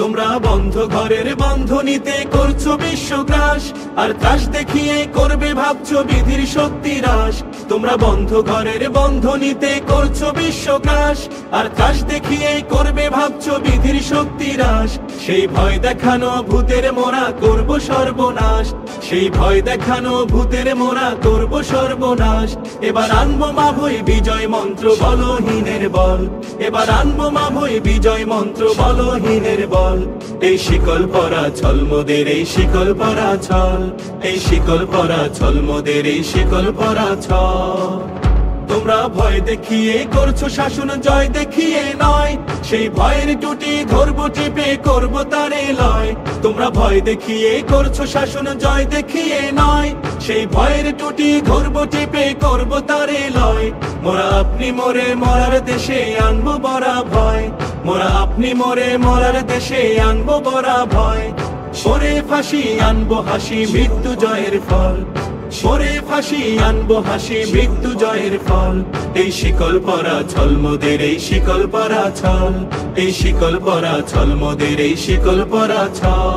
তোমরা বন্ধ ঘরের বন্ধনীতে করছো বিশ্বগ্রাস, আর ত্রাস দেখিয়ে করবে ভাবছো বিধির শক্তি হ্রাস। তোমরা বন্ধ ঘরের বন্ধনীতে করছো বিশ্বগ্রাস, আর ত্রাস দেখিয়ে করবে ভাবছো বিধির শক্তি হ্রাস। সেই ভয় দেখানো ভূতের মোরা করব সর্বনাশ, সেই ভয় দেখানো ভূতের মোরা করব সর্বনাশ। এবার আনবো মাভৈ বিজয় মন্ত্র বলহীনের বল, এবার আনবো মাভৈ বিজয় মন্ত্র বলহীনের বল। এই শিকল পরা ছল মোদের, এই শিকল পরা ছল, এই শিকল পরা ছল মোদের, এই শিকল পরা ছল। তোমরা ভয় দেখিয়ে করছো শাসন, জয় দেখিয়ে নয়, সেই ভয়ের টুটি ধরবো টিপে করবো তারে লয়। তোমরা ভয় দেখিয়ে করছো শাসন, জয় দেখিয়ে নয়, সেই ভয়ের টুটি ধরবো টিপে করবো তারে লয়। মোরা আপনি মোরে মরার দেশে আনবো বড়া ভয়, মোরা আপনি মোরে মরার দেশে আনবো বড়া ভয়। সরে ফাঁসি আনবো হাসি মৃত্যু জয়ের ফল, সরে ফাঁসি আনবো হাসি মৃত্যু জয়ের ফল। এই শিকল পরা ছল মোদের, এই শিকল পরা ছল, এই শিকল পরা ছল মোদের, এই শিকল পরা ছল।